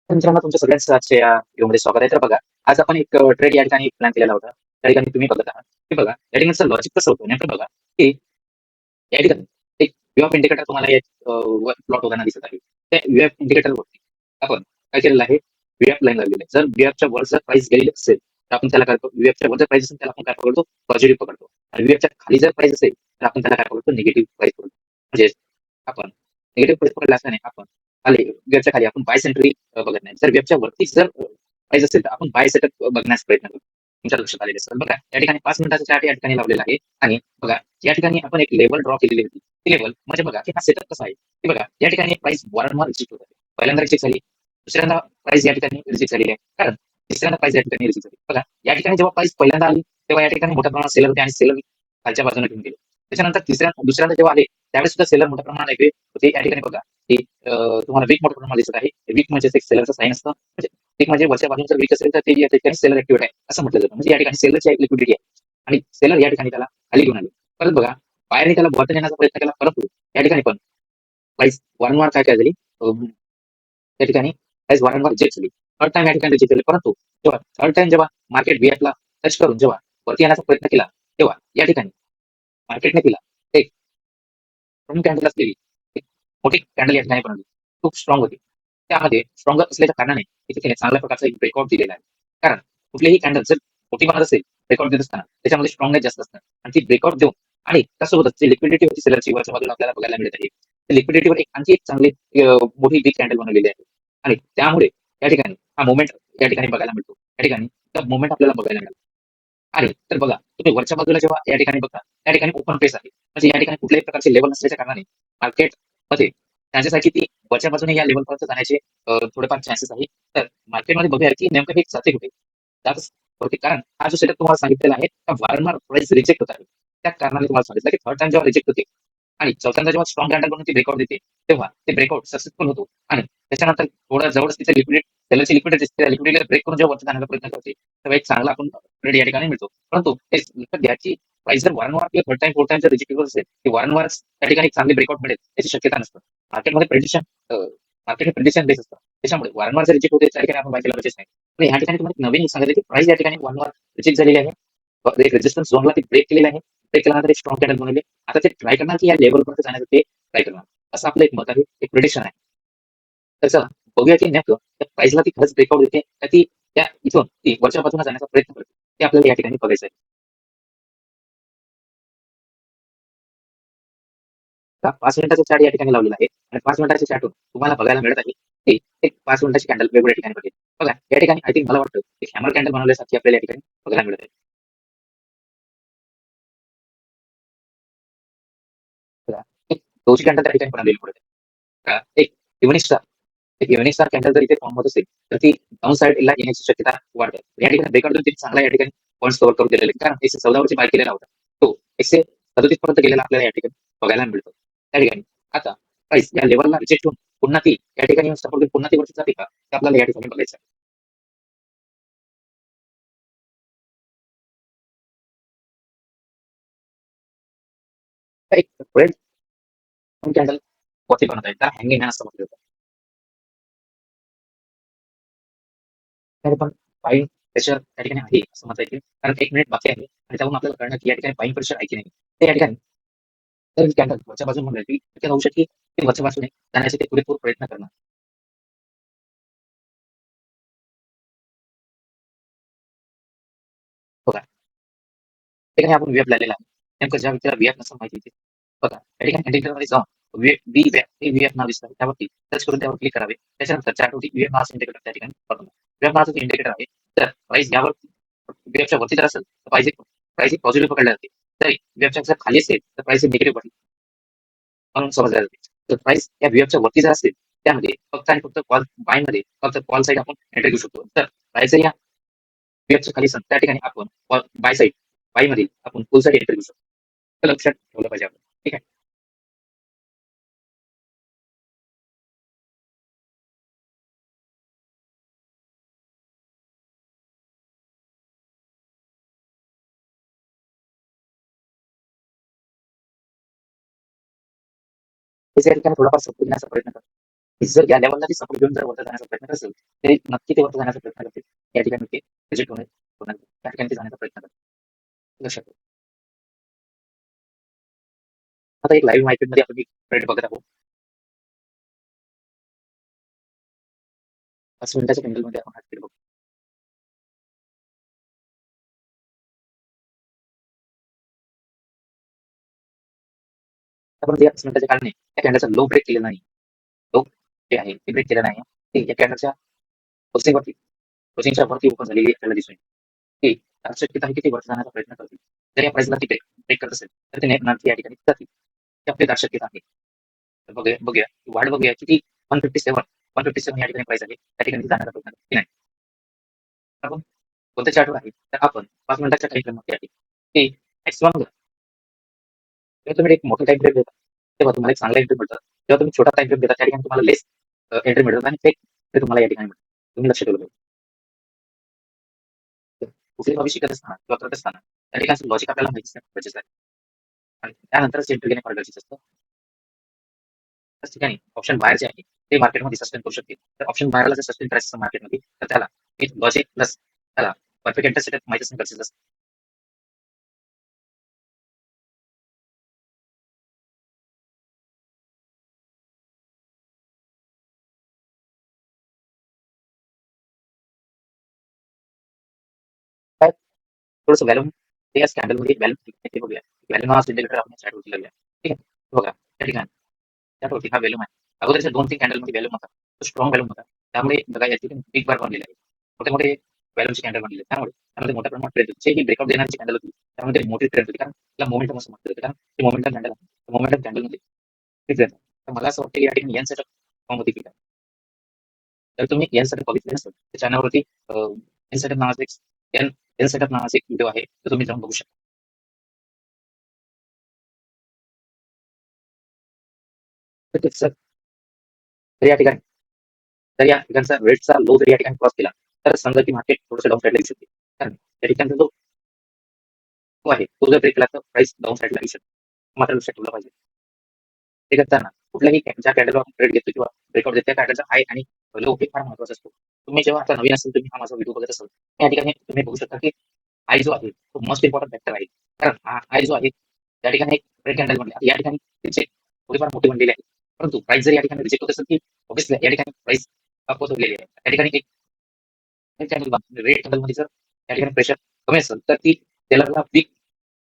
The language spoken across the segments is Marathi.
तर मित्रांनो, तुमच्या सगळ्यांचं आजच्या या व्हिडिओमध्ये स्वागत आहे. तर बघा, आज आपण एक ट्रेड या ठिकाणी प्लॅन केलेला होता. त्या ठिकाणी तुम्ही बघत आहात, की बघा या ठिकाणचं लॉजिक कसं होतं नेमकं बघा, की या ठिकाणी एक व्ह्यू ऑफ इंडिकेटर तुम्हाला या प्लॉट होताना दिसत आहे. त्या व्ह्यू ऑफ इंडिकेटरवरती आपण काय केलेलं आहे, व्ह्यू लाईन लावलेली आहे. जर व्ह्यू वर जर प्राइस गेलेली असेल, तर आपण त्याला काय करतो, व्ह्यू वर जर प्राइस असेल त्याला आपण काय पकडतो, पॉझिटिव्ह पकडतो. आणि व्ह्यू खाली जर प्राइस असेल, तर आपण त्याला काय पकडतो, निगेटिव्ह प्राइस पकडतो. म्हणजे आपण निगेटिव्ह प्राइस पकडला असल्याने आपण खाली वेबच्या खाली आपण बाय सेंट्री बघत नाही. जर वेबच्या वरती जर प्राइस असेल तर आपण बाय सेटअप बघण्याचा प्रयत्न करतो. तुमच्या लक्षात आलेले असेल बघा, या ठिकाणी 5 मिनिटाचा चार्ट या ठिकाणी लावलेला आहे. आणि बघा या ठिकाणी आपण एक लेवल ड्रॉ केलेली होती. ती लेवल म्हणजे बघा की हा सेटअप कसा आहे, की बघा या ठिकाणी प्राइस वारंवार रिजेक्ट होत आहे. पहिल्यांदा रिजेक्ट झाली, दुसऱ्यांदा प्राइस या ठिकाणी रिजेक्ट झालेली आहे. कारण तिसऱ्यांदा प्राइस या ठिकाणी रिजेक्ट झाली. बघा या ठिकाणी जेव्हा प्राइस पहिल्यांदा आली तेव्हा या ठिकाणी मोठ्या प्रमाणात सेलर होते आणि सेलर खालच्या बाजूने घेऊन गेले. त्याच्यानंतर दुसऱ्यांदा जेव्हा आले त्यावेळेस सुद्धा सेलर मोठ्या प्रमाणात येते होते. या ठिकाणी बघा की तुम्हाला वीक मोठ्या प्रमाणात दिसत आहे. वीक म्हणजे एक सेलरचा साईन असतं. म्हणजे वीक म्हणजे वरच्या बाजून जर वीक असेल तर ते या ठिकाणी सेलर ऍक्टिव्ह आहे असं म्हटलं जातं. म्हणजे या ठिकाणी सेलरची एक लिक्विडिटी आहे आणि सेलर या ठिकाणी त्याला खाली घेऊन आले. परत बघा बाहेरने त्याला वरती नेण्याचा प्रयत्न केला, परंतु या ठिकाणी पण प्राइस वारंवार काय काय झाली, त्या ठिकाणी प्राइस वारंवार रिजेक्ट झाली. थर्ड टाइम या ठिकाणी रिजेक्ट झाली. परंतु जेव्हा थर्ड टाइम जेव्हा मार्केट VF ला टच करून जेव्हा वरती येण्याचा प्रयत्न केला, तेव्हा या ठिकाणी मार्केटने तिला एक स्ट्रॉंग कॅन्डल असलेली एक मोठी कॅन्डल या ठिकाणी बनवली. खूप स्ट्रॉंग होती. त्यामध्ये स्ट्रॉंग असल्याच्या कारणाने इथे तिने चांगल्या प्रकारचा एक ब्रेकआउट दिलेला आहे. कारण कुठलीही कॅन्डल जर मोठी बनत असेल ब्रेकआउट देत असताना त्याच्यामध्ये स्ट्रॉंगनेस जास्त असतं आणि ती ब्रेकआउट देऊन आणि त्यासोबतच जी लिक्विडिटी होती सेलरची वरच्या बाजूला आपल्याला बघायला मिळत आहे. लिक्विडिटीवर एक आणखी एक चांगली मोठी बिग कॅन्डल बनवलेली आहे आणि त्यामुळे या ठिकाणी हा मोमेंट या ठिकाणी बघायला मिळतो. या ठिकाणी मोमेंट आपल्याला बघायला मिळाला. आणि तर बघा तुम्ही वरच्या बाजूला जेव्हा या ठिकाणी बघता त्या ठिकाणी ओपन पेस आहे. म्हणजे या ठिकाणी कुठल्याही प्रकारचे लेवल नसल्याच्या कारणाने मार्केटमध्ये त्यांच्यासाठी ती वरच्या बाजूने या लेवलपर्यंत जाण्याचे थोडेफार चान्सेस आहे. तर मार्केटमध्ये बघूया की नेमकं हे जाते कुठे. त्याच होते कारण हा जो सेटअप तुम्हाला सांगितलेला आहे का वारंवार प्राइस रिजेक्ट होत आहे. त्या कारणाने तुम्हाला सांगितलं की थर्ड टाइम जेव्हा रिजेक्ट होते आणि चौथ्यांदा जेव्हा स्ट्रॉंग कॅन्डल बनून ती ब्रेकआउट देते, तेव्हा ते ब्रेकआउट सक्सेसफुल होतो आणि त्याच्यानंतर थोडं जवळच तिथे सेलरची लिक्विडिटी दिसते. लिक्विडिटीला ब्रेक करून जेव्हा वरती जाण्याचा प्रयत्न करते, तेव्हा एक चांगला आपण ट्रेड या ठिकाणी मिळतो. परंतु ते लक्षात घ्या की प्राइस जर वारंवार किंवा थर्ड टाइम फोर्थ टाइम जर रिजेक्ट होत असेल, की वारंवार त्या ठिकाणी चांगली ब्रेकआउट मिळेल याची शक्यता नसतं. मार्केटमध्ये मार्केट हे प्रेडिक्शन बेस असतं. त्याच्यामुळे वारंवार जर रिजेक्ट होते त्या ठिकाणी आपण बाय केला पाहिजे नाही. पण या ठिकाणी तुम्हाला नवीन सांगितलं की प्राइस या ठिकाणी वारंवार रिजेक्ट झालेली आहे. एक रेजिस्टन्स झोनला ती ब्रेक केलेली आहे. ब्रेक केल्यानंतर एक स्ट्रॉंग कॅन्डल बनवली. आता ते ट्राय करणार की या लेवलपर्यंत जाण्याचं ते ट्राय करणार. असं आपलं एक मत आहे, एक प्रिडिक्शन आहे. तर चला बघूया की नेमकं त्या प्राइसला ती खरंच ब्रेकआउट देते का ती त्या इथून ती वरच्या बाजूला जाण्याचा प्रयत्न करते. ते आपल्याला या ठिकाणी बघायचं आहे. आता 5 मिनिटाचा चार्ट या ठिकाणी लावलेला आहे आणि 5 मिनिटाच्या चार्टवर तुम्हाला बघायला मिळत आहे की एक 5 मिनिटाची कॅन्डल वेगवेगळ्या ठिकाणी बघेल. बघा या ठिकाणी आय थिंक मला वाटतं एक हॅमर कॅन्डल बनवल्यासारखी आपल्याला या ठिकाणी बघायला मिळत आहे. बघा एक दोनशे कॅन्डल त्या ठिकाणी बनवलेली पडत आहे. एक इव्हनिंग स्टार एक इव्हनिंग स्टार कॅन्डल जर इथे फॉर्म होत असेल तर ती डाऊन साईडला येण्याची शक्यता वाढते. या ठिकाणी ब्रेकआउट देऊन चांगला या ठिकाणी पॉईंट्स कव्हर करून दिलेले कारण 114 वरची बाय केलेला होता. तो 137 पर्यंत गेलेला आपल्याला या ठिकाणी बघायला मिळतो. त्या ठिकाणी आता प्राइस या लेवलला रिजेक्ट होऊन पुन्हा ती या ठिकाणी सपोर्ट देऊन पुन्हा ती वरती जाते का ते आपल्याला या ठिकाणी बघायचं आहे. तर एक रेड कॅन्डल वरती बनत आहे त्याला हँगिंग मॅन असं म्हटलं जातं. तर पण बाईंग प्रेशर त्या ठिकाणी आहे असं म्हणता येईल कारण 1 मिनिट बाकी आहे आणि त्यावरून आपल्याला कळणार की या ठिकाणी बाईंग प्रेशर आहे की नाही. ते या ठिकाणी तर कॅन्डल वरच्या बाजूने म्हणून ती शक्यता होऊ शकते की वरच्या बाजूने जाण्याचे ते पुरेपूर प्रयत्न करणार. बघा त्या ठिकाणी आपण वेब लावलेला आहे. नेमकं ज्या व्यक्तीला वेब नसेल माहिती होती बघा त्या ठिकाणी इंडिकेटरमध्ये जाऊन बी वेब हे वेब नाव दिसतं त्यावरती टच करून त्यावर क्लिक करावे. त्याच्यानंतर चार्टवरती वेब नावाचं इंडिकेटर त्या ठिकाणी बघा. वेब नावाचं इंडिकेटर आहे. तर प्राइस यावर वेबच्या वरती जर असेल तर प्राइस पॉझिटिव्ह पकडल्या जाते. तरी वेबच्या जर खाली असेल तर प्राइस निगेटिव्ह पडली म्हणून समजल्या जाते. तर प्राइस या वेबच्या वरती जर असेल त्यामध्ये फक्त आणि फक्त कॉल बाय मध्ये फक्त कॉल साईड आपण एंट्री घेऊ शकतो. तर प्राइस जर या वेबच्या खाली असेल त्या ठिकाणी आपण बाय साईड बाय मध्ये आपण फुल साईड एंट्री घेऊ शकतो. तर लक्षात ठेवलं पाहिजे आपण. ठीक आहे. या ठिकाणी थोडाफार सपोर्ट देण्याचा प्रयत्न करा. जर या लेवलला ती सपोर्ट घेऊन जर वरती जाण्याचा प्रयत्न करत असेल, तरी नक्की ते वरती जाण्याचा प्रयत्न करतील. या ठिकाणी ते रिजेक्ट होणार त्या ठिकाणी ते जाण्याचा प्रयत्न करतील. लक्षात ठेवा. आता एक लाईव्ह मार्केटमध्ये आपण एक ट्रेड बघत आहोत. 5 मिनिटाच्या कॅन्डलमध्ये आपण हा ट्रेड बघू. आपण जे 5 मिनिटाच्या काळाने त्या कॅन्डलचा लो ब्रेक केलेला नाही. लो जे आहे ते ब्रेक केलं नाही. ते या कॅन्डलच्या क्लोजिंगच्या वरती ओपन झालेली आपल्याला दिसून येईल. की शक्यता आहे की ते वरती जाण्याचा प्रयत्न करतील. जर या प्राइसला ती ब्रेक ब्रेक करत असेल तर ते नक्की या ठिकाणी जातील. ही आपली दाट शक्यता आहे. तर बघूया बघूया वाढ बघूया किती 157 या ठिकाणी प्राइस आहे. त्या ठिकाणी ती जाण्याचा प्रयत्न करते की नाही. आपण कोणत्या चार्टवर आहे तर आपण 5 मिनिटाच्या टाइम फ्रेममध्ये आहे. ते मॅक्सिमम जेव्हा तुम्ही एक मोठा टाइम फ्रेम देता तेव्हा तुम्हाला एक चांगला एंट्री मिळतं. जेव्हा तुम्ही छोटा टाइम फ्रेम देता त्या ठिकाणी तुम्हाला लेस एंट्री मिळतात आणि फेक ते तुम्हाला या ठिकाणी मिळतं. तुम्ही लक्ष ठेवलं पाहिजे. कुठली हॉबी शिकत असताना किंवा करत असताना त्या ठिकाणचं लॉजिक आपल्याला माहिती असणं गरजेचं आहे. आणि त्यानंतरच एंट्री घेणे फार गरजेचं असतं. त्याच ठिकाणी ऑप्शन बाहेर जे आहे ते मार्केटमध्ये सस्टेन करू शकते. तर ऑप्शन बाहेरला जर सस्टेन करायचं मार्केटमध्ये तर त्याला एक लॉजिक प्लस त्याला परफेक्ट एंटर सेटअप माहिती असणं गरजेचं असतं. काय थोडंसं व्हॅल्यू ते या स्कॅन्डलमध्ये व्हॅल्यू ते बघूया. व्हॅल्यू नावाचं इंडिकेटर आपण चॅटवरती लावूया. ठीक आहे. बघा त्या ठिकाणी त्यावरती हा व्हॅल्यू आहे. अगोदरच्या 2-3 कॅन्डलमध्ये व्हॅल्यू नव्हता. तो स्ट्रॉंग व्हॅल्यू होता. त्यामुळे बघा या ठिकाणी बिग बार बनलेले आहे. मोठे-मोठे व्हॅल्यूचे कॅन्डल बनलेले आहेत. त्यामध्ये मोठ्या प्रमाणात ट्रेड होते. ही ब्रेकआउट देणारी कॅन्डल होती. त्यामध्ये मोठी ट्रेड होती. कारण त्याला मोमेंटम असं म्हटलं जातं. कारण ते मोमेंटम कॅन्डल आहे. मोमेंटम कॅन्डलमध्ये ते ट्रेड. तर मला असं वाटतं की या ठिकाणी एन सेटअप फॉर्म होती की काय. तर तुम्ही एन सेटअप बघितले नसेल तर चॅनलवरती एन सेटअप नावाचा एक एन सेटअप नावाचा एक व्हिडिओ आहे. तो तुम्ही जाऊन बघू शकता. तर सर तर या ठिकाणी तर या ठिकाणचा वेटचा लो जर या ठिकाणी क्रॉस केला तर समजा की मार्केट थोडंसं डाऊन साईडला येऊ शकते. कारण या ठिकाणचा जो तो आहे तो जर ब्रेक केला तर प्राइस डाऊन साईडला येऊ शकते. मात्र लक्षात ठेवलं पाहिजे. ते करताना कुठल्याही ज्या कॅन्डलवर आपण ट्रेड घेतो किंवा ब्रेकआउट देतो त्या कॅन्डलचा हाय आणि लो हे फार महत्वाचा असतो. तुम्ही जेव्हा आता नवीन असेल तुम्ही हा माझा व्हिडिओ बघत असाल या ठिकाणी तुम्ही बघू शकता की हाय जो आहे तो मोस्ट इम्पॉर्टंट फॅक्टर आहे. कारण हा हाय जो आहे त्या ठिकाणी एक रेड कॅन्डल बनली. या ठिकाणी त्याचे थोडीफार मोठी बनलेली आहे. परंतु प्राइस जर या ठिकाणी रिजेक्ट होत असेल की ऑब्विसली या ठिकाणी प्राइस अपोज होलेली आहे. त्या ठिकाणी एक कॅन्डल रेड कॅन्डलमध्ये जर त्या ठिकाणी प्रेशर कमी असेल तर ती त्याला वीक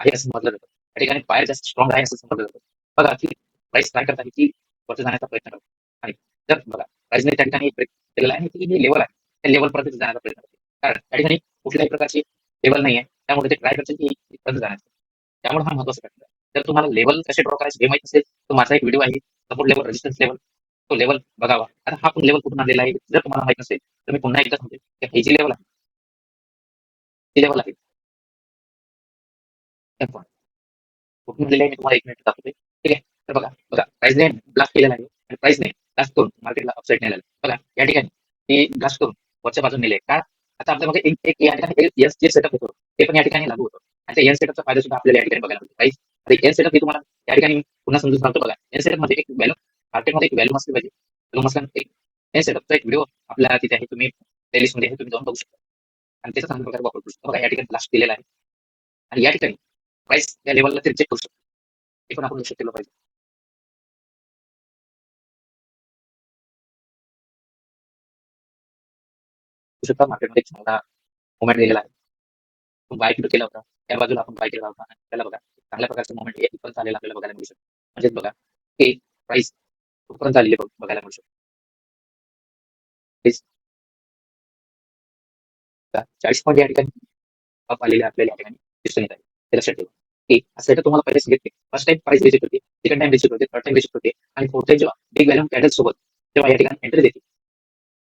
आहे असं समजलं जातं. त्या ठिकाणी बाहेर जास्त स्ट्रॉंग आहे असं समजलं जातं. बघा की प्राइस काय करत आहे की वरती जाण्याचा प्रयत्न करतो आणि जर बघा प्राइसने त्या ठिकाणी ब्रेक केलेला आहे आणि ती जी लेवल आहे त्या लेवलपर्यंत जाण्याचा प्रयत्न करते. कारण त्या ठिकाणी कुठल्याही प्रकारची लेवल नाही आहे. त्यामुळे ते ट्राय करते की इथपर्यंत जाण्याचा. त्यामुळे हा महत्वाचा फॅक्टर आहे. जर तुम्हाला लेवल कसे ड्रॉ करायचे हे माहित असेल तर माझा एक व्हिडिओ आहे सपोर्ट लेवल रेजिस्टन्स लेवल तो लेवल बघावा. आता हा पण लेवल कुठून आणलेला आहे जर तुम्हाला माहित नसेल तर मी पुन्हा एकदा सांगते की ही जी लेवल आहे ती लेवल आहे F1. कुठून आणलेली आहे मी तुम्हाला 1 मिनिट दाखवते. ठीक आहे. तर बघा बघा प्राइसने ब्लास्ट केलेला आहे आणि प्राइसने ब्लास्ट करून मार्केटला अपसाईड नेलेलं आहे. बघा या ठिकाणी ती ब्लास्ट करून वरच्या बाजूने नेले का आता आपल्यामध्ये एक एक या ठिकाणी एस जे सेटअप होतो ते पण या ठिकाणी लागू होतं आणि त्या एन सेटअपचा फायदा सुद्धा आपल्याला या ठिकाणी बघायला मिळतो. प्राइस आता एन सेटअप हे तुम्हाला या ठिकाणी पुन्हा समजून सांगतो. बघा एन सेटअप मध्ये एक व्हॅल्यू मार्केटमध्ये एक व्हॅल्यू असली पाहिजे. व्हॅल्यू मसला एक एन सेटअपचा एक व्हिडिओ आपल्याला तिथे आहे. तुम्ही प्लेलिस्ट मध्ये आहे तुम्ही जाऊन बघू शकता आणि त्याचा चांगल्या प्रकारे वापर करू शकता. बघा या ठिकाणी ब्लास्ट केलेला आहे आणि या ठिकाणी प्राइस या लेवलला ते रिजेक्ट करू शकतो. हे पण आपण लक्षात केलं पाहिजे. बघू शकता मार्केटमध्ये चांगला मोमेंट दिलेला आहे. तो बाय केला होता. त्या बाजूला आपण बाय केला होता आणि त्याला बघा चांगल्या प्रकारचं मोमेंट इथपर्यंत आलेला आपल्याला बघायला मिळू शकतो. म्हणजेच बघा की प्राइस कुठपर्यंत आलेली बघायला मिळू शकतो. तेच 40 पॉईंट या ठिकाणी अप आलेले आपल्याला या ठिकाणी दिसून येत आहे. ते लक्षात ठेवा. की असं तर तुम्हाला पहिले सांगितले. फर्स्ट टाइम प्राइस रिजेक्ट होते, सेकंड टाइम रिजेक्ट होते, थर्ड टाइम रिजेक्ट होते आणि फोर्थ टाइम जेव्हा बिग व्हॅल्यू कॅन्डल सोबत तेव्हा या ठिकाणी एंट्री देते.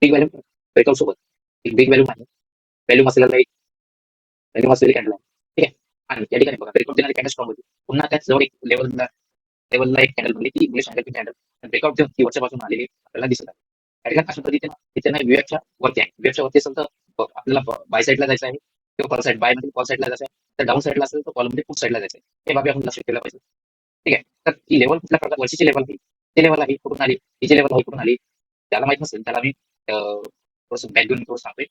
बिग व्हॅल्यू ब्रेकआउट सोबत एक बिग व्हॅल्यू आहे. व्हॅल्यू असलेला एक व्हॅल्यू असलेली कॅन्डल आहे. ठीक आहे. आणि या ठिकाणी बघा ब्रेकआउट देणारी कॅन्डल स्ट्रॉंग होती. पुन्हा त्याच जवळ एक लेवलला एक कॅन्डल बनली ती बुलिश कॅन्डल ब्रेकआउट देऊन ती वरच्या बाजून आलेली आपल्याला दिसत आहे. या ठिकाणी अशा पद्धतीने तिथे नाही विवेकच्या वरती आहे. विवेकच्या वरती असेल तर आपल्याला बाय साईडला जायचं आहे किंवा कॉल साईड बाय मध्ये कॉल साईडला जायचं आहे. तर डाऊन साईडला असेल तर कॉलमध्ये पुट साईडला जायचं आहे. हे बाबी आपण लक्षात केलं पाहिजे. ठीक आहे. तर ही लेवल कुठल्या प्रकार वर्षीची लेवल आहे ती लेवल आहे कुठून आली ही जी लेवल आहे कुठून आली ज्याला माहित नसेल त्याला मी थोडंसं बॅक घेऊन थोडं सांगतोय.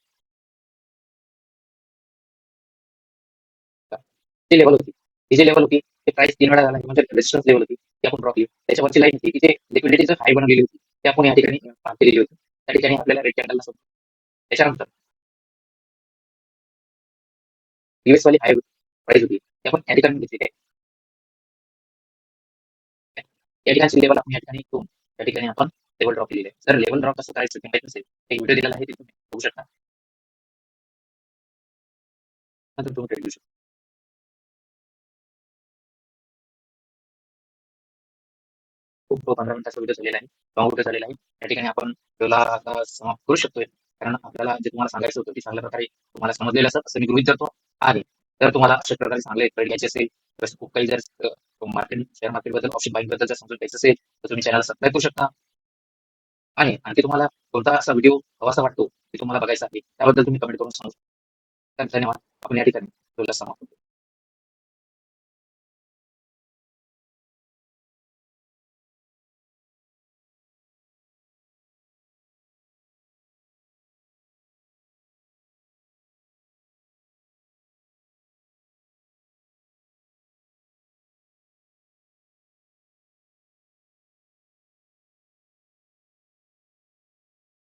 ती लेव्हल होती. ही जी लेव्हल होती, ते प्राइस 3 वेळा झाला म्हणजे रेजिस्टन्स लेव्हल होती, ती आपण ड्रॉप केली. त्याच्यावरची लाईन होती, की जे लिक्विडिटीचं हाय बनवलेली होती, ती आपण या ठिकाणी केलेली होती. त्या ठिकाणी आपल्याला रेट कॅन्डलला समजलं. त्याच्यानंतर प्रिव्हियस वाली हाय प्राइस होती, ती आपण या ठिकाणी घेतलेली आहे. या ठिकाणची लेवल आपण या ठिकाणी घेऊन त्या ठिकाणी आपण लेवल ड्रॉप केलेली आहे. जर लेवल ड्रॉप कसं करायचं ते माहित नसेल, एक व्हिडिओ दिलेला आहे, ते तुम्ही बघू शकता. नंतर तुम्ही ट्रेड घेऊ शकता. खूप 15 मिनिटाचा व्हिडिओ झालेला आहे. लॉंग व्हिडिओ झालेला आहे. त्या ठिकाणी आपण व्हिडिओला आता समाप्त करू शकतोय. कारण आपल्याला जे तुम्हाला सांगायचं होतं, ते चांगल्या प्रकारे तुम्हाला समजलेलं असेल असं मी गृहीत धरतो आहे. जर तुम्हाला अशा प्रकारे चांगले ट्रेड घ्यायचे असेल, तर खूप काही जर मार्केट शेअर मार्केटबद्दल, ऑप्शन बायिंग बद्दल जर समजून घ्यायचं असेल, तर तुम्ही चॅनलला सबस्क्राईब करू शकता. आणि आणखी तुम्हाला कोणता असा व्हिडिओ हवासा वाटतो, की तुम्हाला बघायचा आहे, त्याबद्दल तुम्ही कमेंट करून सांगू शकता. तर धन्यवाद. आपण या ठिकाणी व्हिडिओला समाप्त करू.